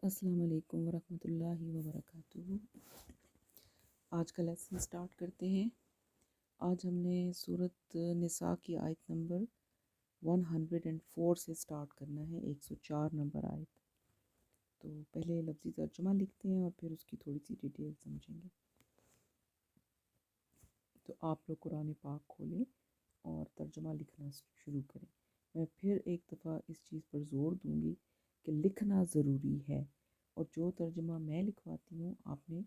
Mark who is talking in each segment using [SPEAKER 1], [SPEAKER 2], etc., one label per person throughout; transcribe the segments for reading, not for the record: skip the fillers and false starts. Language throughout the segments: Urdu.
[SPEAKER 1] السلام علیکم ورحمۃ اللہ وبرکاتہ۔ آج کا لیسن سٹارٹ کرتے ہیں۔ آج ہم نے سورۃ نساء کی آیت نمبر 104 سے سٹارٹ کرنا ہے، 104 نمبر آیت۔ تو پہلے لفظی ترجمہ لکھتے ہیں اور پھر اس کی تھوڑی سی ڈیٹیل سمجھیں گے۔ تو آپ لوگ قرآن پاک کھولیں اور ترجمہ لکھنا شروع کریں۔ میں پھر ایک دفعہ اس چیز پر زور دوں گی کہ لکھنا ضروری ہے، اور جو ترجمہ میں لکھواتی ہوں آپ نے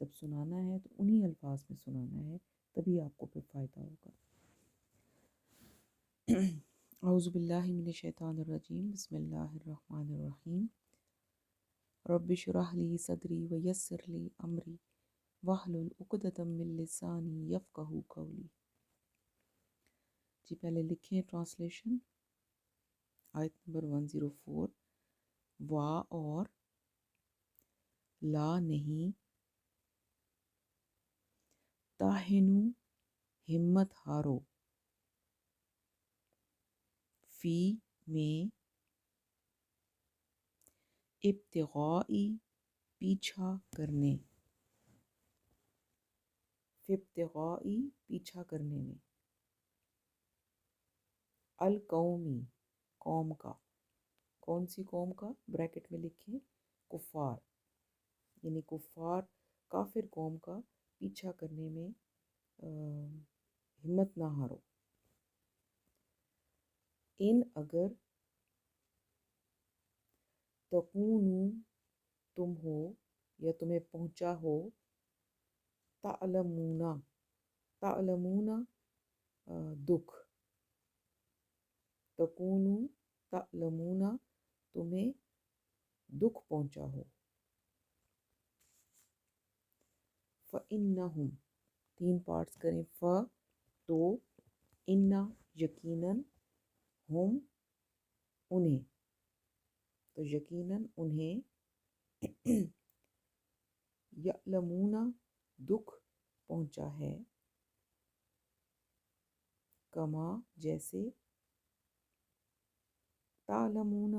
[SPEAKER 1] جب سنانا ہے تو انہی الفاظ میں سنانا ہے، تبھی آپ کو پھر فائدہ ہوگا۔ اعوذ باللہ من الشیطان الرجیم، بسم اللہ الرحمن الرحیم۔ رب اشرح لی صدری ویسر لی امری واحلل عقدۃ من لسانی یفقہوا قولی۔ جی پہلے لکھیں ٹرانسلیشن۔ آیت نمبر 104، وا اور لا نہیں، تاہنو ہمت ہارو، فی میں ابتغائی پیچھا کرنے، ابتغائی پیچھا کرنے میں، القومی قوم کا، کون سی قوم کا؟ بریکٹ میں لکھیں کفار، یعنی کفار کافر قوم کا پیچھا کرنے میں ہمت نہ ہارو۔ ان اگر تکونو تم ہو یا تمہیں پہنچا ہو، تعلمون، تعلمون دکھ، تکونو تعلمون تمہیں دکھ پہنچا ہو، فَإِنَّهُمْ، تین پارٹس کریں، تو، یقیناً، ہم انہیں، تو یقیناً انہیں، یعلمون دکھ پہنچا ہے، کما جیسے، تعلمون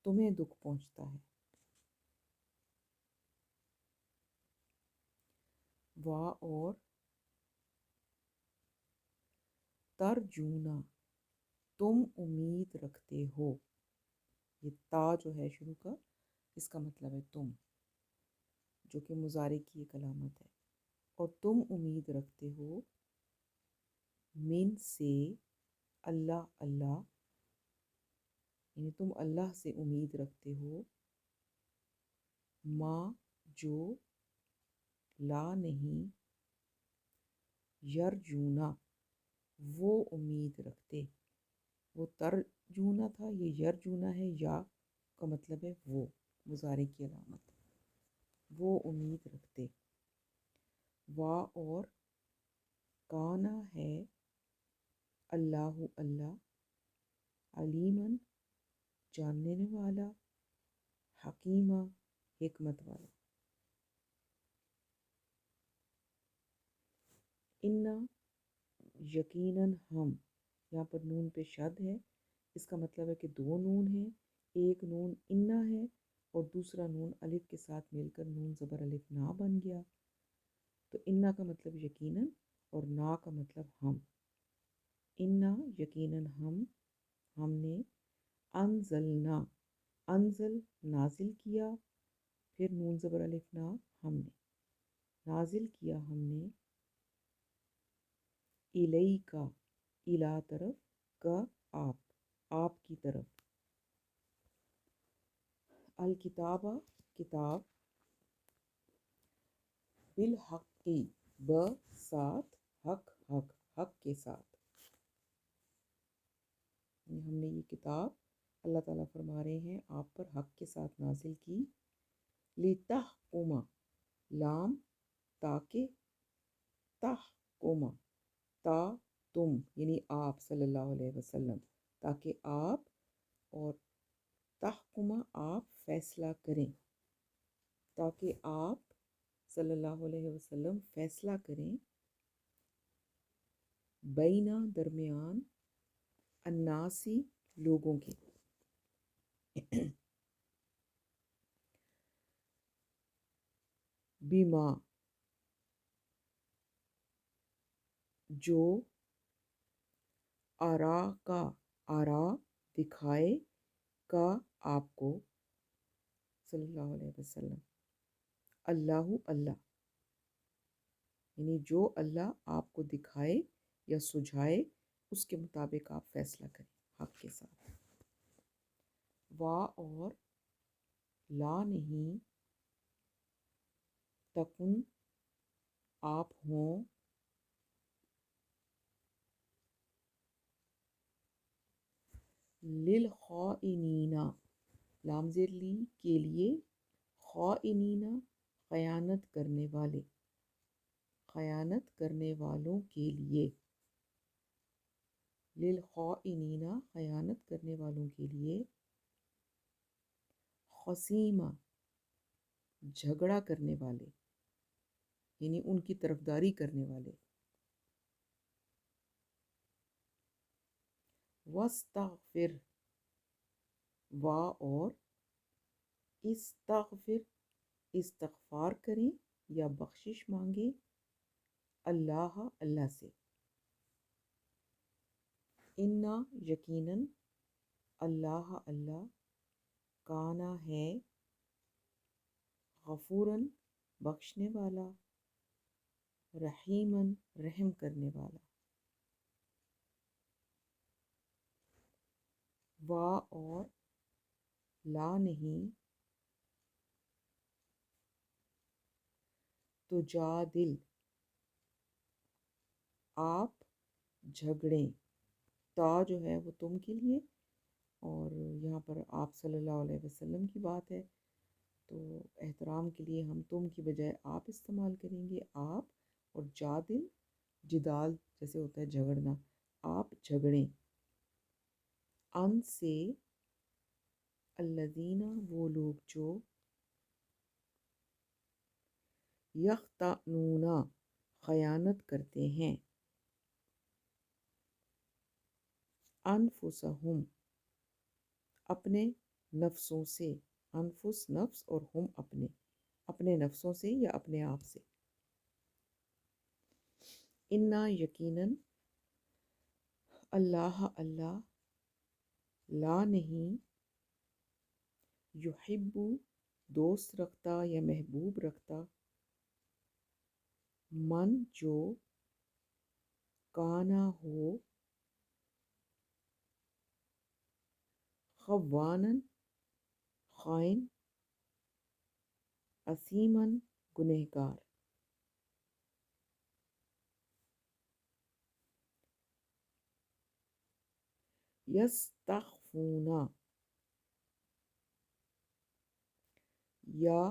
[SPEAKER 1] تمہیں دکھ پہنچتا ہے۔ وا اور ترجونا تم امید رکھتے ہو، یہ تا جو ہے شروع کا اس کا مطلب ہے تم، جو کہ مضارع کی ایک علامت ہے، اور تم امید رکھتے ہو، من سے، اللہ اللہ، یعنی تم اللہ سے امید رکھتے ہو، ما جو، لا نہیں، یرجونا وہ امید رکھتے، وہ ترجونا تھا، یہ یرجونا ہے، یا کا مطلب ہے وہ، مضارع کی علامت، وہ امید رکھتے۔ وا اور کانا ہے، اللہ اللہ، علیماً جاننے والا، حکیمہ حکمت والا۔ انا یقیناً ہم، یہاں پر نون پہ شد ہے، اس کا مطلب ہے کہ دو نون ہیں، ایک نون انا ہے اور دوسرا نون الف کے ساتھ مل کر نون زبر الف نا بن گیا، تو انا کا مطلب یقیناً اور نا کا مطلب ہم۔ انا یقیناً ہم نے، انزلنا، انزل نازل کیا، پھر نون زبر الف نا، ہم نے نازل کیا، ہم نے، الیکا، الا طرف، کا آپ کی طرف، الکتابہ کتاب، بالحق ساتھ، حق کے ساتھ، ہم نے یہ کتاب، اللہ تعالیٰ فرما رہے ہیں، آپ پر حق کے ساتھ نازل کی، لتحکم، لام تاکہ، تحکم تا تم، یعنی آپ صلی اللہ علیہ وسلم، تاکہ آپ، اور تحکم آپ فیصلہ کریں، تاکہ آپ صلی اللہ علیہ وسلم فیصلہ کریں، بینہ درمیان، الناسی لوگوں کے، بیما جو آرا کا آرا دکھائے کا آپ کو صلی اللہ علیہ وسلم اللہ اللہ یعنی جو اللہ آپ کو دکھائے یا سجھائے اس کے مطابق آپ فیصلہ کریں حق کے ساتھ. وا اور لا نہیں تکن آپ ہوں للخائنین لام زیر لی کے لیے خائنین خیانت کرنے والے خیانت کرنے والوں کے لیے للخائنین خیانت کرنے والوں کے لیے خصیمہ جھگڑا کرنے والے یعنی ان کی طرفداری کرنے والے. واستغفر وا اور استغفر استغفار کریں یا بخشش مانگیں اللہ اللہ سے. انا یقیناً اللہ اللہ کانا ہے غفوراً بخشنے والا رحیماً رحم کرنے والا. وا اور لا نہیں تجادل آپ جھگڑیں تا جو ہے وہ تم کے لیے اور یہاں پر آپ صلی اللہ علیہ وسلم کی بات ہے تو احترام کے لیے ہم تم کی بجائے آپ استعمال کریں گے. آپ اور جادل جدال جیسے ہوتا ہے جھگڑنا آپ جھگڑیں ان سے الذین وہ لوگ جو یختانون خیانت کرتے ہیں انفسہم اپنے نفسوں سے انفس نفس اور ہم اپنے نفسوں سے یا اپنے آپ سے. انا یقیناً اللہ اللہ لا نہیں یحب دوست رکھتا یا محبوب رکھتا من جو کانا ہو خوانن خائن اثیمن گنہگار. یستخفون یا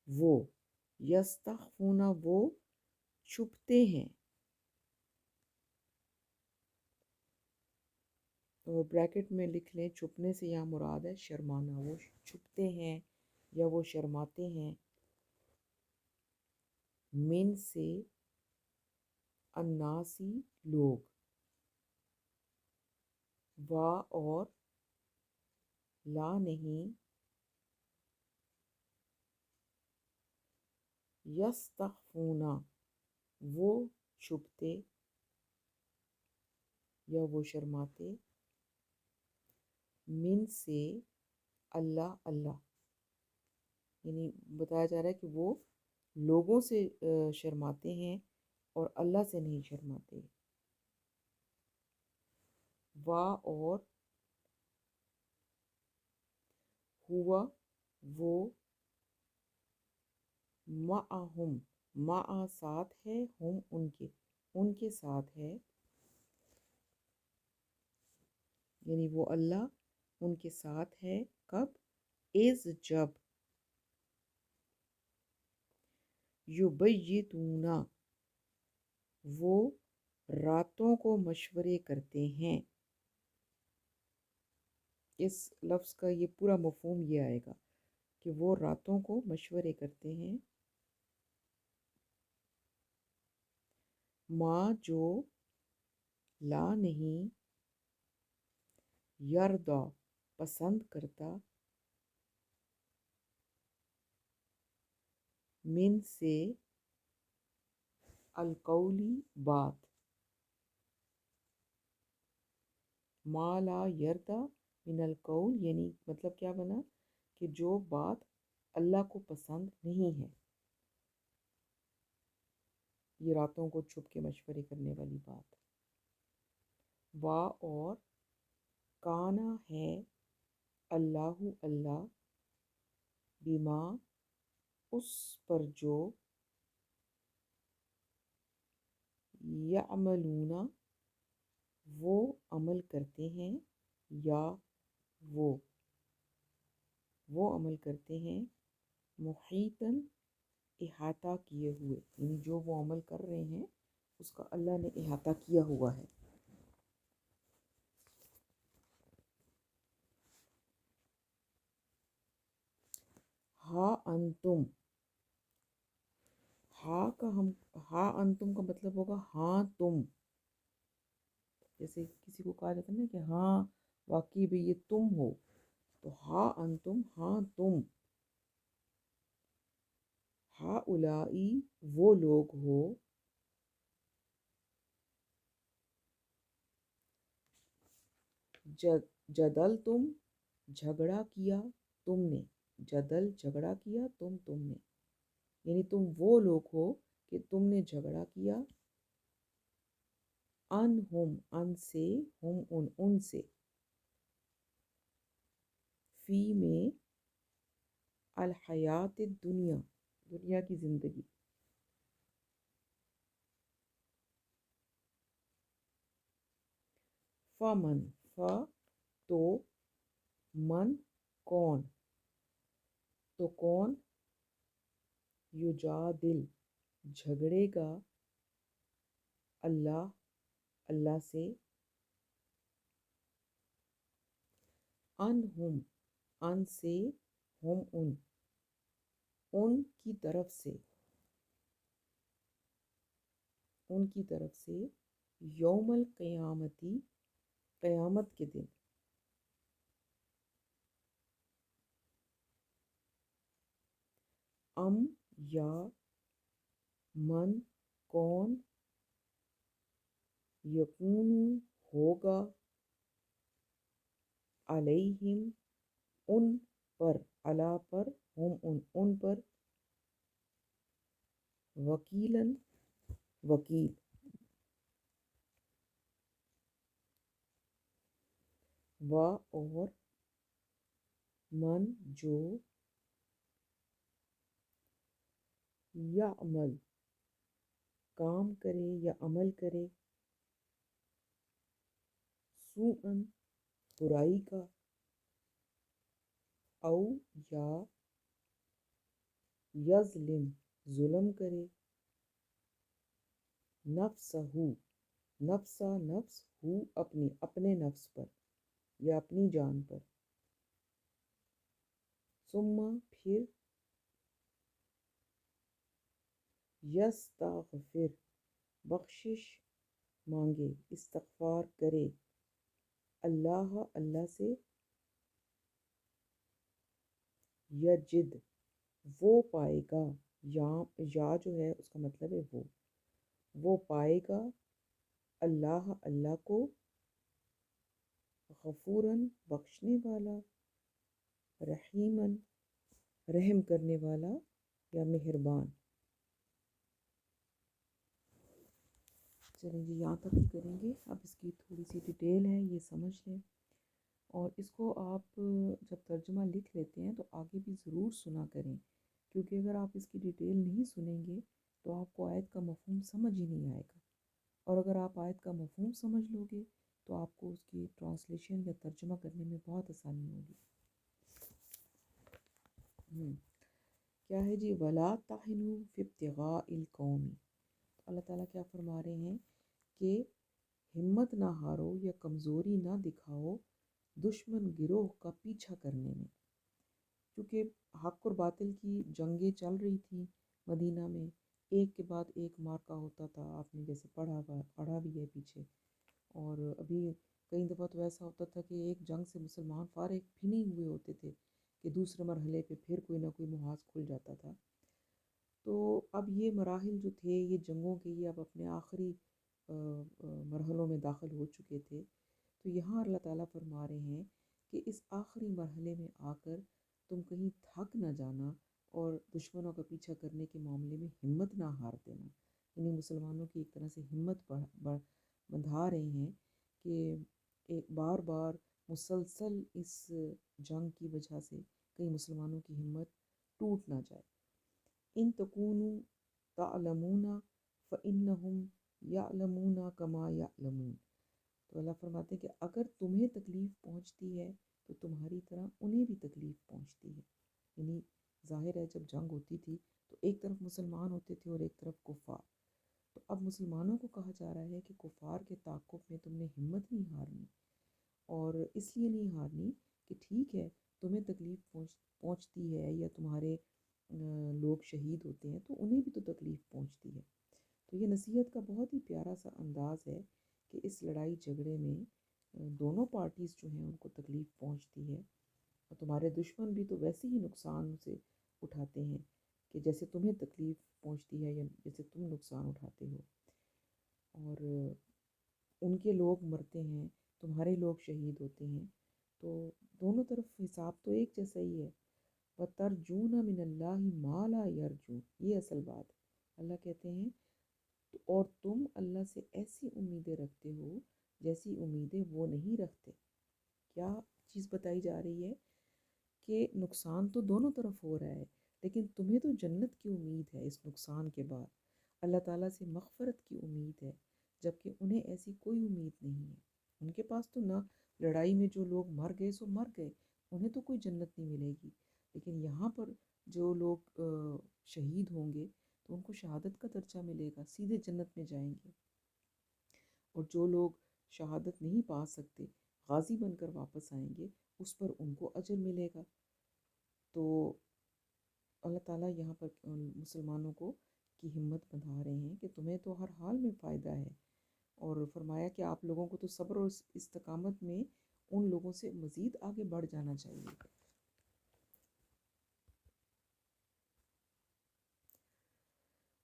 [SPEAKER 1] وہ یستخفون وہ چھپتے ہیں تو بریکٹ میں لکھ لیں چھپنے سے یہاں مراد ہے شرمانا وہ چھپتے ہیں یا وہ شرماتے ہیں من سے الناسی لوگ. وا اور لا نہیں یستخفون وہ چھپتے یا وہ شرماتے من سے اللہ اللہ یعنی بتایا جا رہا ہے کہ وہ لوگوں سے شرماتے ہیں اور اللہ سے نہیں شرماتے. وا اور ہوا وہ معہم مع ساتھ ہے ہم ان کے ساتھ ہے یعنی وہ اللہ ان کے ساتھ ہے کب از جب یبیتون وہ راتوں کو مشورے کرتے ہیں. اس لفظ کا یہ پورا مفہوم یہ آئے گا کہ وہ راتوں کو مشورے کرتے ہیں ما جو لا نہیں یردا پسند کرتا من سے، القولی بات، ما لا یردا من القول یعنی مطلب کیا بنا کہ جو بات اللہ کو پسند نہیں ہے، یہ راتوں کو چھپ کے مشورے کرنے والی بات۔ وا اور کانا ہے، اللہ اللہ، بما اس پر جو، یعملون وہ عمل کرتے ہیں، یا وہ عمل کرتے ہیں، محیطاً احاطہ کیے ہوئے، یعنی جو وہ عمل کر رہے ہیں اس کا اللہ نے احاطہ کیا ہوا ہے۔ ہا انتم، ہا انتم کا مطلب ہوگا ہاں تم، جیسے کسی کو کہا جاتا ہے نا کہ ہاں واقعی بھی یہ تم ہو، تو ہا انتم ہاں تم، ہا اولائی وہ لوگ ہو، جدل تم جھگڑا کیا تم نے، جدل جھگڑا کیا تم نے، یعنی تم وہ لوگ ہو کہ تم نے جھگڑا کیا، ان سے، ان سے، فی میں، الحیات الدنیا دنیا کی زندگی، فمن تو، من کون، تو کون، یجادل جھگڑے گا، اللہ سے، ان سے، ان کی طرف سے، یوم القیامتی قیامت کے دن، یا من کون، یکون ہوگا، علیہم ان پر، علی پر، ان پر، وکیلاً وکیل، و اور من جو، یعمل کام کرے یا عمل کرے، سوءاً برائی کا، او یا یظلم ظلم کرے، نفسہ نفس ہو اپنے نفس پر یا اپنی جان پر، ثم پھر، یستغفر بخشش مانگے، استغفار کرے، اللہ سے، یجد وہ پائے گا، یا جو ہے اس کا مطلب ہے وہ پائے گا، اللہ کو، غفوراً بخشنے والا، رحیماً رحم کرنے والا یا مہربان۔ چلیں جی یہاں تک ہی کریں گے، اب اس کی تھوڑی سی ڈیٹیل ہے یہ سمجھ لیں، اور اس کو آپ جب ترجمہ لکھ لیتے ہیں تو آگے بھی ضرور سنا کریں، کیونکہ اگر آپ اس کی ڈیٹیل نہیں سنیں گے تو آپ کو آیت کا مفہوم سمجھ ہی نہیں آئے گا، اور اگر آپ آیت کا مفہوم سمجھ لو گے تو آپ کو اس کی ٹرانسلیشن یا ترجمہ کرنے میں بہت آسانی ہوگی۔ کیا ہے جی، وَلَا تَهِنُوا فِي ابْتِغَاءِ الْقَوْمِ، اللہ تعالیٰ کیا فرما رہے ہیں کہ ہمت نہ ہارو یا کمزوری نہ دکھاؤ دشمن گروہ کا پیچھا کرنے میں، کیونکہ حق اور باطل کی جنگیں چل رہی تھیں مدینہ میں، ایک کے بعد ایک مارکا ہوتا تھا، آپ نے جیسے پڑھا بھی ہے پیچھے، اور ابھی کئی دفعہ تو ایسا ہوتا تھا کہ ایک جنگ سے مسلمان فارغ بھی نہیں ہوئے ہوتے تھے کہ دوسرے مرحلے پہ پھر کوئی نہ کوئی محاذ کھل جاتا تھا۔ تو اب یہ مراحل جو تھے یہ جنگوں کے، یہ اب اپنے آخری مرحلوں میں داخل ہو چکے تھے. تو یہاں اللہ تعالیٰ فرما رہے ہیں کہ اس آخری مرحلے میں آ کر تم کہیں تھک نہ جانا اور دشمنوں کا پیچھا کرنے کے معاملے میں ہمت نہ ہار دینا. یعنی مسلمانوں کی ایک طرح سے ہمت بندھا رہے ہیں کہ ایک بار بار مسلسل اس جنگ کی وجہ سے کئی مسلمانوں کی ہمت ٹوٹ نہ جائے. ان تکونوا تعلمون فإنہم یعلمون کما یعلمون. تو اللہ فرماتے ہیں کہ اگر تمہیں تکلیف پہنچتی ہے تو تمہاری طرح انہیں بھی تکلیف پہنچتی ہے. یعنی ظاہر ہے جب جنگ ہوتی تھی تو ایک طرف مسلمان ہوتے تھے اور ایک طرف کفار. تو اب مسلمانوں کو کہا جا رہا ہے کہ کفار کے تعاقب میں تم نے ہمت نہیں ہارنی، اور اس لیے نہیں ہارنی کہ ٹھیک ہے تمہیں تکلیف پہنچتی ہے یا تمہارے لوگ شہید ہوتے ہیں تو انہیں بھی تو تکلیف پہنچتی ہے. تو یہ نصیحت کا بہت ہی پیارا سا انداز ہے کہ اس لڑائی جھگڑے میں دونوں پارٹیز جو ہیں ان کو تکلیف پہنچتی ہے، اور تمہارے دشمن بھی تو ویسے ہی نقصان سے اٹھاتے ہیں کہ جیسے تمہیں تکلیف پہنچتی ہے یا جیسے تم نقصان اٹھاتے ہو. اور ان کے لوگ مرتے ہیں، تمہارے لوگ شہید ہوتے ہیں، تو دونوں طرف حساب تو ایک جیسا ہی ہے. وَتَرْجُونَ مِنَ اللَّهِ مَا لَا يَرْجُونَ. یہ اصل بات ہے. اللہ کہتے ہیں اور تم اللہ سے ایسی امیدیں رکھتے ہو جیسی امیدیں وہ نہیں رکھتے. کیا چیز بتائی جا رہی ہے کہ نقصان تو دونوں طرف ہو رہا ہے، لیکن تمہیں تو جنت کی امید ہے اس نقصان کے بعد، اللہ تعالیٰ سے مغفرت کی امید ہے، جبکہ انہیں ایسی کوئی امید نہیں ہے. ان کے پاس تو نہ لڑائی میں جو لوگ مر گئے سو مر گئے، انہیں تو کوئی جنت نہیں ملے گی. لیکن یہاں پر جو لوگ شہید ہوں گے تو ان کو شہادت کا درجہ ملے گا، سیدھے جنت میں جائیں گے. اور جو لوگ شہادت نہیں پا سکتے، غازی بن کر واپس آئیں گے، اس پر ان کو اجر ملے گا. تو اللہ تعالیٰ یہاں پر مسلمانوں کو کی ہمت بندھا رہے ہیں کہ تمہیں تو ہر حال میں فائدہ ہے، اور فرمایا کہ آپ لوگوں کو تو صبر اور استقامت میں ان لوگوں سے مزید آگے بڑھ جانا چاہیے.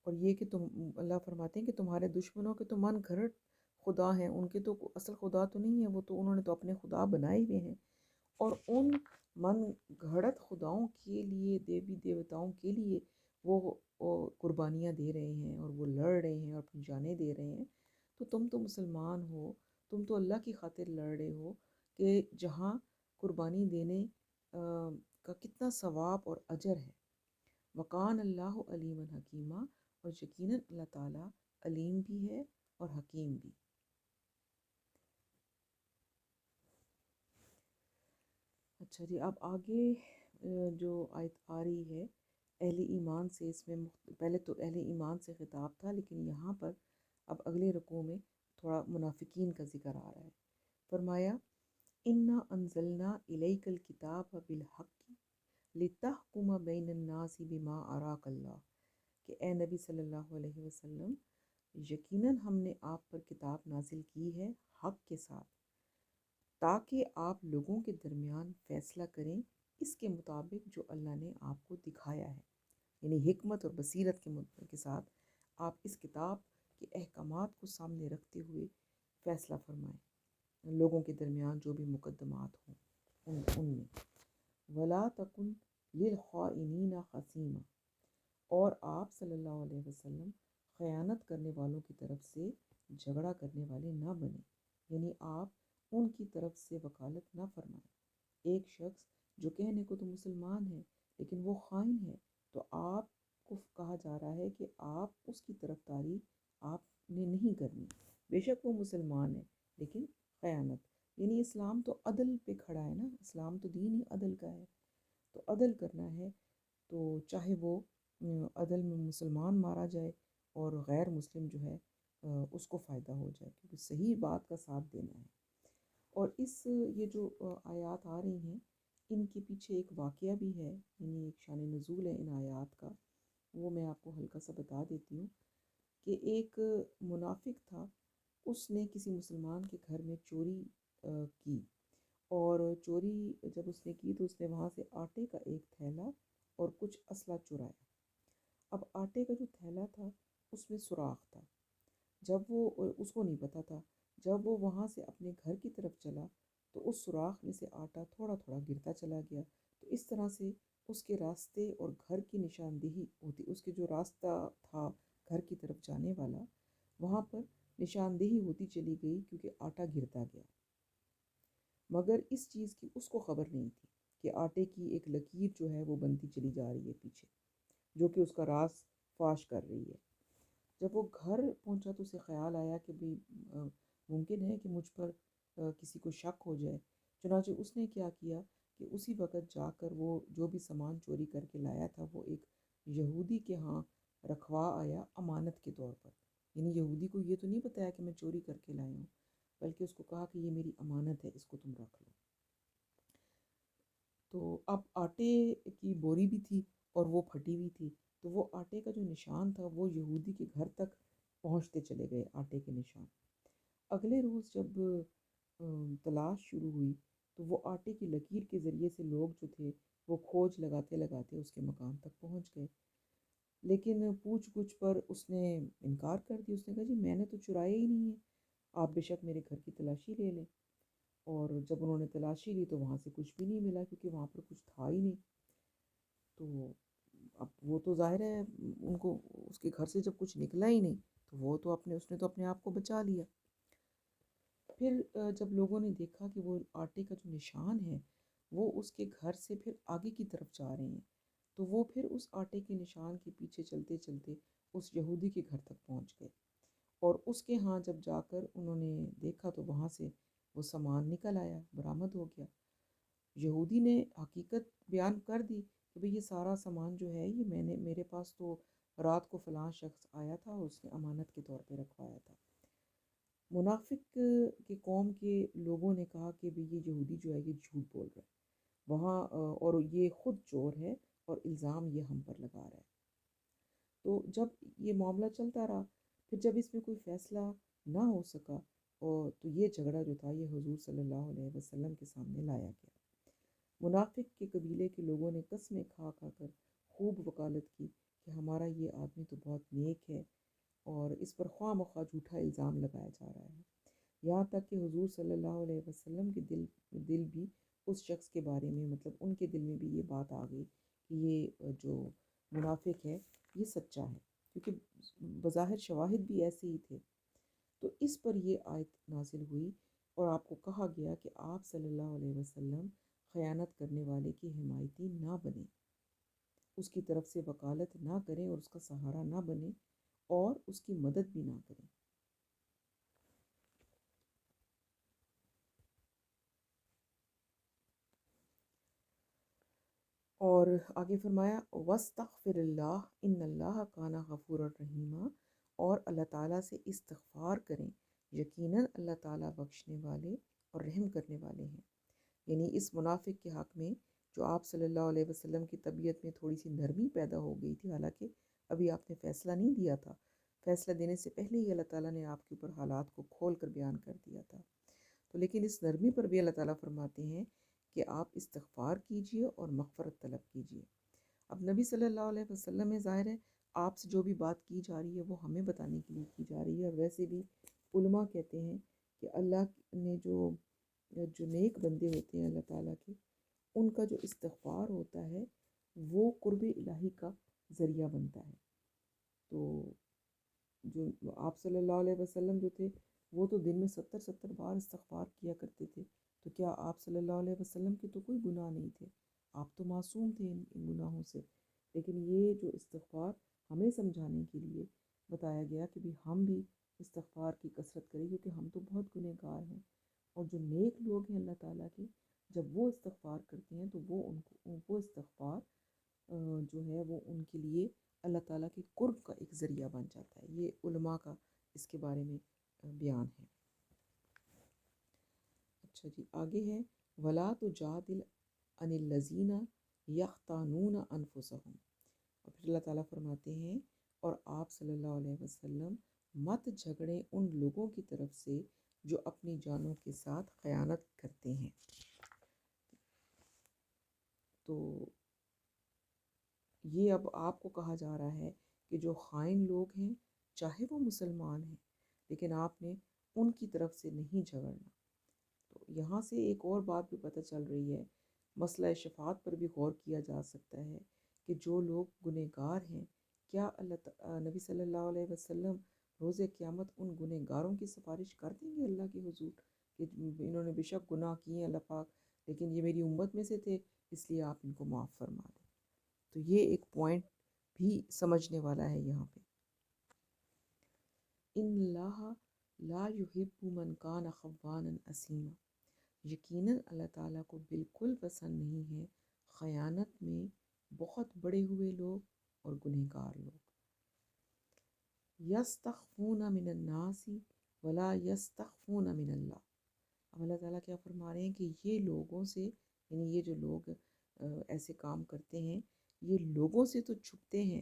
[SPEAKER 1] اور یہ کہ تم، اللہ فرماتے ہیں کہ تمہارے دشمنوں کے تو من گھڑت خدا ہیں، ان کے تو اصل خدا تو نہیں ہے، وہ تو انہوں نے تو اپنے خدا بنائے ہوئے ہیں، اور ان من گھڑت خداؤں کے لیے، دیوی دیوتاؤں کے لیے وہ قربانیاں دے رہے ہیں اور وہ لڑ رہے ہیں اور اپنی جانیں دے رہے ہیں. تو تم تو مسلمان ہو، تم تو اللہ کی خاطر لڑ رہے ہو کہ جہاں قربانی دینے کا کتنا ثواب اور اجر ہے. وَقَانَ اللَّهُ عَلِيمًا حَكِيمًا. اور یقیناً اللہ تعالیٰ علیم بھی ہے اور حکیم بھی. اچھا جی، اب آگے جو آیت آ رہی ہے اہل ایمان سے، اس میں پہلے تو اہل ایمان سے خطاب تھا، لیکن یہاں پر اب اگلے رکوع میں تھوڑا منافقین کا ذکر آ رہا ہے. فرمایا اِنَّا أَنزَلْنَا إِلَيْكَ الْكِتَابَ بِالْحَقِّ لِتَحْكُمَ بَيْنَ النَّاسِ بِمَا أَرَاكَ اللَّهُ. کہ اے نبی صلی اللہ علیہ وسلم، یقیناً ہم نے آپ پر کتاب نازل کی ہے حق کے ساتھ، تاکہ آپ لوگوں کے درمیان فیصلہ کریں اس کے مطابق جو اللہ نے آپ کو دکھایا ہے. یعنی حکمت اور بصیرت کے ساتھ آپ اس کتاب کے احکامات کو سامنے رکھتے ہوئے فیصلہ فرمائیں لوگوں کے درمیان جو بھی مقدمات ہوں ان میں. وَلَا تَكُنْ لِلْخَائِنِينَ خَصِيمًا. اور آپ صلی اللہ علیہ وسلم خیانت کرنے والوں کی طرف سے جھگڑا کرنے والے نہ بنیں. یعنی آپ ان کی طرف سے وکالت نہ فرمائیں. ایک شخص جو کہنے کو تو مسلمان ہے لیکن وہ خائن ہے، تو آپ کو کہا جا رہا ہے کہ آپ اس کی طرف داری آپ نے نہیں کرنی. بے شک وہ مسلمان ہے لیکن خیانت، یعنی اسلام تو عدل پہ کھڑا ہے نا، اسلام تو دین ہی عدل کا ہے. تو عدل کرنا ہے تو چاہے وہ عدل میں مسلمان مارا جائے اور غیر مسلم جو ہے اس کو فائدہ ہو جائے، کیونکہ صحیح بات کا ساتھ دینا ہے. اور یہ جو آیات آ رہی ہیں ان کے پیچھے ایک واقعہ بھی ہے، یعنی ایک شان نزول ہے ان آیات کا، وہ میں آپ کو ہلکا سا بتا دیتی ہوں. کہ ایک منافق تھا، اس نے کسی مسلمان کے گھر میں چوری کی، اور چوری جب اس نے کی تو اس نے وہاں سے آٹے کا ایک تھیلا اور کچھ اسلحہ چرایا. اب آٹے کا جو تھیلا تھا اس میں سوراخ تھا، جب وہ اس کو نہیں پتا تھا، جب وہ وہاں سے اپنے گھر کی طرف چلا تو اس سوراخ میں سے آٹا تھوڑا تھوڑا گرتا چلا گیا۔ تو اس طرح سے اس کے راستے اور گھر کی نشاندہی ہوتی، اس کے جو راستہ تھا گھر کی طرف جانے والا، وہاں پر نشاندہی ہوتی چلی گئی کیونکہ آٹا گرتا گیا۔ مگر اس چیز کی اس کو خبر نہیں تھی کہ آٹے کی ایک لکیر جو ہے وہ بنتی چلی جا رہی ہے پیچھے، جو کہ اس کا راز فاش کر رہی ہے۔ جب وہ گھر پہنچا تو اسے خیال آیا کہ بھی ممکن ہے کہ مجھ پر کسی کو شک ہو جائے، چنانچہ اس نے کیا کیا کہ اسی وقت جا کر وہ جو بھی سامان چوری کر کے لایا تھا وہ ایک یہودی کے ہاں رکھوا آیا امانت کے طور پر۔ یعنی یہودی کو یہ تو نہیں بتایا کہ میں چوری کر کے لایا ہوں، بلکہ اس کو کہا کہ یہ میری امانت ہے، اس کو تم رکھ لو۔ تو اب آٹے کی بوری بھی تھی اور وہ پھٹی ہوئی تھی، تو وہ آٹے کا جو نشان تھا وہ یہودی کے گھر تک پہنچتے چلے گئے، آٹے کے نشان۔ اگلے روز جب تلاش شروع ہوئی تو وہ آٹے کی لکیر کے ذریعے سے لوگ جو تھے وہ کھوج لگاتے لگاتے اس کے مقام تک پہنچ گئے، لیکن پوچھ گچھ پر اس نے انکار کر دیا۔ اس نے کہا جی میں نے تو چرایا ہی نہیں ہے، آپ بے شک میرے گھر کی تلاشی لے لیں۔ اور جب انہوں نے تلاشی لی تو وہاں سے کچھ بھی نہیں ملا، کیونکہ وہاں پر کچھ تھا ہی نہیں۔ تو اب وہ تو ظاہر ہے ان کو اس کے گھر سے جب کچھ نکلا ہی نہیں تو وہ تو اس نے تو اپنے آپ کو بچا لیا۔ پھر جب لوگوں نے دیکھا کہ وہ آٹے کا جو نشان ہے وہ اس کے گھر سے پھر آگے کی طرف جا رہے ہیں، تو وہ پھر اس آٹے کے نشان کے پیچھے چلتے چلتے اس یہودی کے گھر تک پہنچ گئے، اور اس کے ہاں جب جا کر انہوں نے دیکھا تو وہاں سے وہ سامان نکل آیا، برآمد ہو گیا۔ یہودی نے حقیقت بیان کر دی کہ بھئی یہ سارا سامان جو ہے یہ میرے پاس تو رات کو فلاں شخص آیا تھا اور اس نے امانت کے طور پہ رکھوایا تھا۔ منافق کے قوم کے لوگوں نے کہا کہ بھئی یہ یہودی جو ہے یہ جھوٹ بول رہا ہے وہاں، اور یہ خود چور ہے اور الزام یہ ہم پر لگا رہا ہے۔ تو جب یہ معاملہ چلتا رہا، پھر جب اس میں کوئی فیصلہ نہ ہو سکا اور تو یہ جھگڑا جو تھا یہ حضور صلی اللہ علیہ وسلم کے سامنے لایا گیا۔ منافق کے قبیلے کے لوگوں نے قسمیں کھا کھا کر خوب وکالت کی کہ ہمارا یہ آدمی تو بہت نیک ہے اور اس پر خواہ مخواہ جھوٹا الزام لگایا جا رہا ہے، یہاں تک کہ حضور صلی اللہ علیہ وسلم کے دل بھی اس شخص کے بارے میں، مطلب ان کے دل میں بھی یہ بات آ گئی کہ یہ جو منافق ہے یہ سچا ہے، کیونکہ بظاہر شواہد بھی ایسے ہی تھے۔ تو اس پر یہ آیت نازل ہوئی اور آپ کو کہا گیا کہ آپ صلی اللہ علیہ وسلم خیانت کرنے والے کی حمایتی نہ بنیں، اس کی طرف سے وکالت نہ کریں اور اس کا سہارا نہ بنیں اور اس کی مدد بھی نہ کریں۔ اور آگے فرمایا وَاسْتَغْفِرِ اللَّهَ إِنَّ اللَّهَ كَانَ غَفُورًا رَحِيمًا، اور اللہ تعالیٰ سے استغفار کریں، یقیناً اللہ تعالیٰ بخشنے والے اور رحم کرنے والے ہیں۔ یعنی اس منافق کے حق میں جو آپ صلی اللہ علیہ وسلم کی طبیعت میں تھوڑی سی نرمی پیدا ہو گئی تھی، حالانکہ ابھی آپ نے فیصلہ نہیں دیا تھا، فیصلہ دینے سے پہلے ہی اللہ تعالیٰ نے آپ کے اوپر حالات کو کھول کر بیان کر دیا تھا، تو لیکن اس نرمی پر بھی اللہ تعالیٰ فرماتے ہیں کہ آپ استغفار کیجئے اور مغفرت طلب کیجئے۔ اب نبی صلی اللہ علیہ وسلم میں ظاہر ہے آپ سے جو بھی بات کی جا رہی ہے وہ ہمیں بتانے کے لیے کی جا رہی ہے، اور ویسے بھی علماء کہتے ہیں کہ اللہ نے جو نیک بندے ہوتے ہیں اللہ تعالیٰ کے، ان کا جو استغفار ہوتا ہے وہ قرب الہی کا ذریعہ بنتا ہے۔ تو جو آپ صلی اللہ علیہ وسلم جو تھے وہ تو دن میں 70 بار استغفار کیا کرتے تھے، تو کیا آپ صلی اللہ علیہ وسلم کے تو کوئی گناہ نہیں تھے، آپ تو معصوم تھے ان گناہوں سے، لیکن یہ جو استغفار ہمیں سمجھانے کے لیے بتایا گیا کہ بھی ہم بھی استغفار کی کثرت کریں، کیونکہ ہم تو بہت گنہگار ہیں، اور جو نیک لوگ ہیں اللہ تعالیٰ کے جب وہ استغفار کرتے ہیں تو وہ استغفار جو ہے وہ ان کے لیے اللہ تعالیٰ کے قرب کا ایک ذریعہ بن جاتا ہے۔ یہ علماء کا اس کے بارے میں بیان ہے۔ اچھا جی، آگے ہے وَلَا تُجَادِلْ عَنِ الَّذِينَ يَخْتَانُونَ أَنفُسَهُمْ، اور پھر اللہ تعالیٰ فرماتے ہیں اور آپ صلی اللہ علیہ وسلم مت جھگڑیں ان لوگوں کی طرف سے جو اپنی جانوں کے ساتھ خیانت کرتے ہیں۔ تو یہ اب آپ کو کہا جا رہا ہے کہ جو خائن لوگ ہیں چاہے وہ مسلمان ہیں لیکن آپ نے ان کی طرف سے نہیں جھگڑنا۔ تو یہاں سے ایک اور بات بھی پتہ چل رہی ہے، مسئلہ شفاعت پر بھی غور کیا جا سکتا ہے کہ جو لوگ گنہگار ہیں، کیا نبی صلی اللہ علیہ وسلم روز قیامت ان گنہگاروں کی سفارش کر دیں گے اللہ کے حضور کہ انہوں نے بے شک گناہ کیے ہیں اللہ پاک، لیکن یہ میری امت میں سے تھے اس لیے آپ ان کو معاف فرما دیں؟ تو یہ ایک پوائنٹ بھی سمجھنے والا ہے یہاں پہ۔ ان اللہ لا یحب من کان خوانا اثیما، یقیناً اللہ تعالیٰ کو بالکل پسند نہیں ہے خیانت میں بہت بڑے ہوئے لوگ اور گنہگار لوگ۔ یستخفون من الناس ولا یستخفون من اللہ، اب اللہ تعالیٰ کیا فرما رہے ہیں کہ یہ لوگوں سے، یعنی یہ جو لوگ ایسے کام کرتے ہیں یہ لوگوں سے تو چھپتے ہیں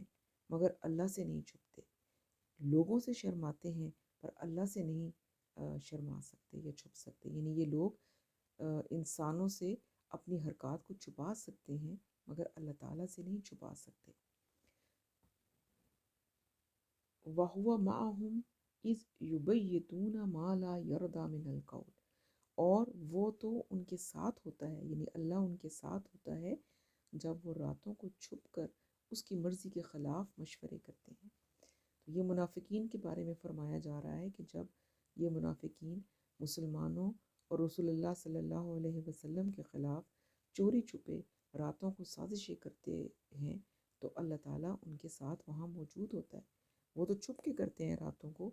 [SPEAKER 1] مگر اللہ سے نہیں چھپتے، لوگوں سے شرماتے ہیں پر اللہ سے نہیں شرما سکتے یا چھپ سکتے، یعنی یہ لوگ انسانوں سے اپنی حرکات کو چھپا سکتے ہیں مگر اللہ تعالیٰ سے نہیں چھپا سکتے۔ وَهُوَ مَعَهُمْ إِذْ يُبَيِّتُونَ مَا لَا يَرْضَى مِنَ الْقَوْلِ، اور وہ تو ان کے ساتھ ہوتا ہے، یعنی اللہ ان کے ساتھ ہوتا ہے جب وہ راتوں کو چھپ کر اس کی مرضی کے خلاف مشورے کرتے ہیں۔ تو یہ منافقین کے بارے میں فرمایا جا رہا ہے کہ جب یہ منافقین مسلمانوں اور رسول اللہ صلی اللہ علیہ وسلم کے خلاف چوری چھپے راتوں کو سازشیں کرتے ہیں تو اللہ تعالیٰ ان کے ساتھ وہاں موجود ہوتا ہے۔ وہ تو چھپ کے کرتے ہیں راتوں کو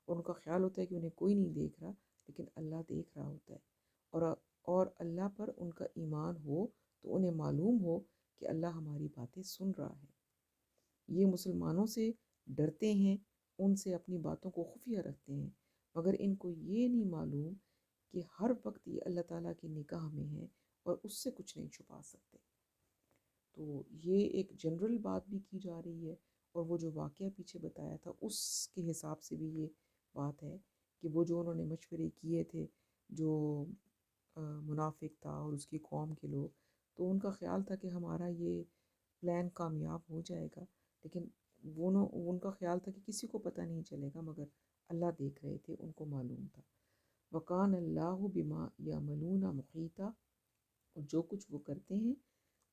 [SPEAKER 1] اور ان کا خیال ہوتا ہے کہ انہیں کوئی نہیں دیکھ رہا، لیکن اللہ دیکھ رہا ہوتا ہے، اور اللہ پر ان کا ایمان ہو تو انہیں معلوم ہو کہ اللہ ہماری باتیں سن رہا ہے۔ یہ مسلمانوں سے ڈرتے ہیں، ان سے اپنی باتوں کو خفیہ رکھتے ہیں، مگر ان کو یہ نہیں معلوم کہ ہر وقت یہ اللہ تعالیٰ کی نگاہ میں ہے اور اس سے کچھ نہیں چھپا سکتے۔ تو یہ ایک جنرل بات بھی کی جا رہی ہے، اور وہ جو واقعہ پیچھے بتایا تھا اس کے حساب سے بھی یہ بات ہے کہ وہ جو انہوں نے مشورے کیے تھے، جو منافق تھا اور اس کی قوم کے لوگ، تو ان کا خیال تھا کہ ہمارا یہ پلان کامیاب ہو جائے گا، لیکن ان کا خیال تھا کہ کسی کو پتہ نہیں چلے گا مگر اللہ دیکھ رہے تھے، ان کو معلوم تھا۔ وَقَانَ اللَّهُ بِمَا يَعْمَلُونَ مُحِيطًا، اور جو کچھ وہ کرتے ہیں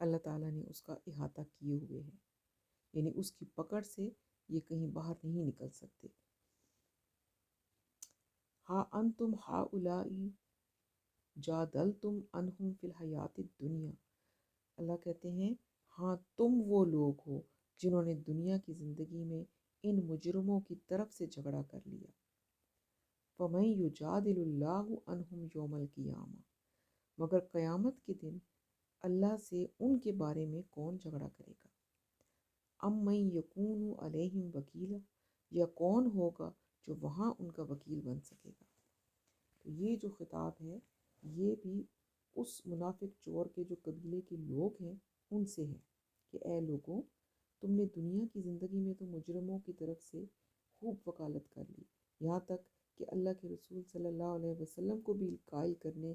[SPEAKER 1] اللہ تعالیٰ نے اس کا احاطہ کیے ہوئے ہے، یعنی اس کی پکڑ سے یہ کہیں باہر نہیں نکل سکتے۔ ہا انتم ہؤلاء جادلتم عنہم فی الحیات الدنیا، اللہ کہتے ہیں ہاں تم وہ لوگ ہو جنہوں نے دنیا کی زندگی میں ان مجرموں کی طرف سے جھگڑا کر لیا۔ فَمَن يُجَادِلُ اللَّهُ عَنْهُمْ يَوْمَ الْقِيَامَةِ، مگر قیامت کے دن اللہ سے ان کے بارے میں کون جھگڑا کرے گا؟ أَمَّن يَكُونُ عَلَيْهِمْ وَكِيلًا، یا کون ہوگا جو وہاں ان کا وکیل بن سکے گا؟ تو یہ جو خطاب ہے یہ بھی اس منافق چور کے جو قبیلے کے لوگ ہیں ان سے ہے کہ اے لوگوں، تم نے دنیا کی زندگی میں تو مجرموں کی طرف سے خوب وکالت کر لی، یہاں تک کہ اللہ کے رسول صلی اللہ علیہ وسلم کو بھی قائل کرنے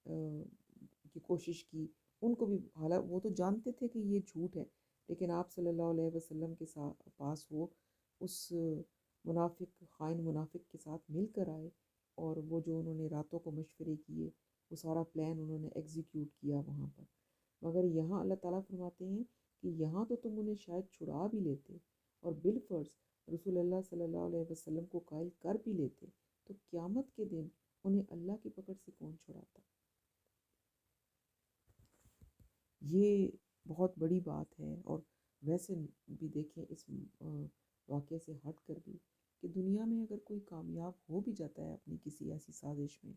[SPEAKER 1] کی کوشش کی، ان کو بھی، حالانکہ وہ تو جانتے تھے کہ یہ جھوٹ ہے، لیکن آپ صلی اللہ علیہ وسلم کے پاس وہ اس خائن منافق کے ساتھ مل کر آئے، اور وہ جو انہوں نے راتوں کو مشورے کیے وہ سارا پلان انہوں نے ایگزیکیوٹ کیا وہاں پر۔ مگر یہاں اللہ تعالیٰ فرماتے ہیں کہ یہاں تو تم انہیں شاید چھڑا بھی لیتے اور بالفرض رسول اللہ صلی اللہ علیہ وسلم کو قائل کر بھی لیتے، تو قیامت کے دن انہیں اللہ کی پکڑ سے کون چھڑاتا؟ یہ بہت بڑی بات ہے۔ اور ویسے بھی دیکھیں اس واقعے سے ہٹ کر بھی کہ دنیا میں اگر کوئی کامیاب ہو بھی جاتا ہے اپنی کسی ایسی سازش میں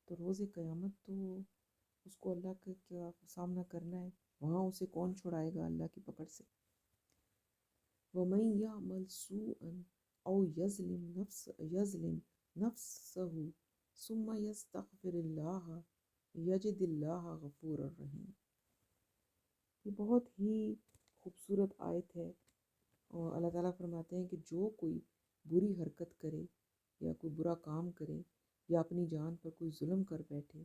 [SPEAKER 1] تو روز قیامت تو اس کو اللہ کا کیا سامنا کرنا ہے، وہاں اسے کون چھڑائے گا اللہ کی پکڑ سے۔ وَمَن يَعْمَلْ سُوءًا أَوْ يَظْلِمْ نَفْسَهُ ثُمَّ يَسْتَغْفِرِ اللَّهَ يَجِدِ اللَّهَ غَفُورًا رَحِيمًا، یہ بہت ہی خوبصورت آیت ہے، اور اللہ تعالیٰ فرماتے ہیں کہ جو کوئی بری حرکت کرے یا کوئی برا کام کرے یا اپنی جان پر کوئی ظلم کر بیٹھے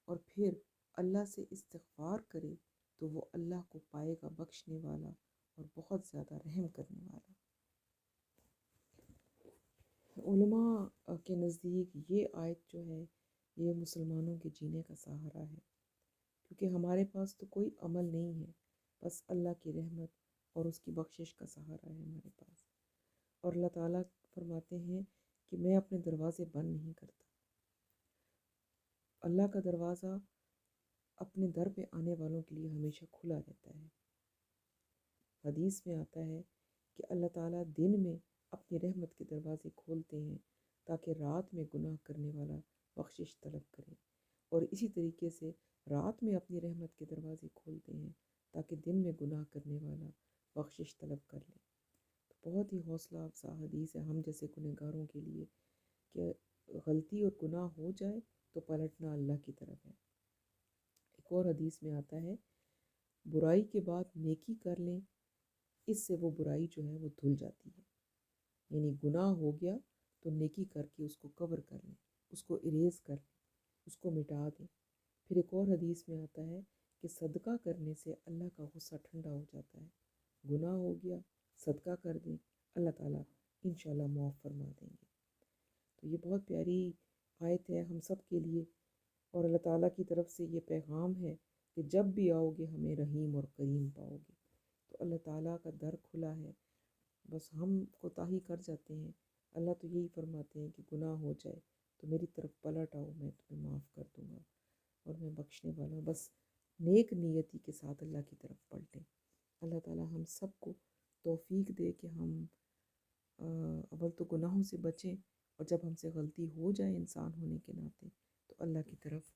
[SPEAKER 1] اور پھر اللہ سے استغفار کرے تو وہ اللہ کو پائے گا بخشنے والا اور بہت زیادہ رحم کرنے والا۔ علماء کے نزدیک یہ آیت جو ہے یہ مسلمانوں کے جینے کا سہارا ہے، کیونکہ ہمارے پاس تو کوئی عمل نہیں ہے، بس اللہ کی رحمت اور اس کی بخشش کا سہارا ہے ہمارے پاس۔ اور اللہ تعالیٰ فرماتے ہیں کہ میں اپنے دروازے بند نہیں کرتا۔ اللہ کا دروازہ اپنے در پہ آنے والوں کے لیے ہمیشہ کھلا رہتا ہے۔ حدیث میں آتا ہے کہ اللہ تعالیٰ دن میں اپنی رحمت کے دروازے کھولتے ہیں تاکہ رات میں گناہ کرنے والا بخشش طلب کرے، اور اسی طریقے سے رات میں اپنی رحمت کے دروازے کھولتے ہیں تاکہ دن میں گناہ کرنے والا بخشش طلب کر لے۔ تو بہت ہی حوصلہ افزا حدیث ہے ہم جیسے گنہگاروں کے لیے کہ غلطی اور گناہ ہو جائے تو پلٹنا اللہ کی طرف ہے۔ ایک اور حدیث میں آتا ہے برائی کے بعد نیکی کر لیں، اس سے وہ برائی جو ہے وہ دھل جاتی ہے۔ یعنی گناہ ہو گیا تو نیکی کر کے اس کو کور کر لیں، اس کو اریز کر لیں، اس کو مٹا دیں۔ پھر ایک اور حدیث میں آتا ہے کہ صدقہ کرنے سے اللہ کا غصہ ٹھنڈا ہو جاتا ہے۔ گناہ ہو گیا، صدقہ کر دیں، اللہ تعالیٰ انشاءاللہ معاف فرما دیں گے۔ تو یہ بہت پیاری آیت ہے ہم سب کے لیے، اور اللہ تعالیٰ کی طرف سے یہ پیغام ہے کہ جب بھی آؤ گے ہمیں رحیم اور کریم پاؤ گے۔ تو اللہ تعالیٰ کا در کھلا ہے، بس ہم کوتاہی کر جاتے ہیں۔ اللہ تو یہی فرماتے ہیں کہ گناہ ہو جائے تو میری طرف پلٹ آؤ، میں تمہیں معاف کر دوں گا اور میں بخشنے والا ہوں۔ بس نیک نیتی کے ساتھ اللہ کی طرف پلٹیں۔ اللہ تعالیٰ ہم سب کو توفیق دے کہ ہم اول تو گناہوں سے بچیں، اور جب ہم سے غلطی ہو جائے انسان ہونے کے ناطے تو اللہ کی طرف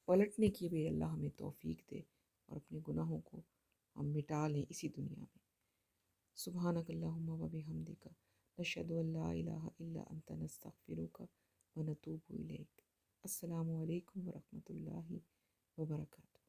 [SPEAKER 1] پلٹنے کی بھی اللہ ہمیں توفیق دے، اور اپنے گناہوں کو ہم مٹا لیں اسی دنیا میں۔ سبحانک اللہم و بحمدک، نشہد ان لا الہ الا انت، نستغفرک و نتوب الیک۔ السلام علیکم ورحمۃ اللہ وبرکاتہ۔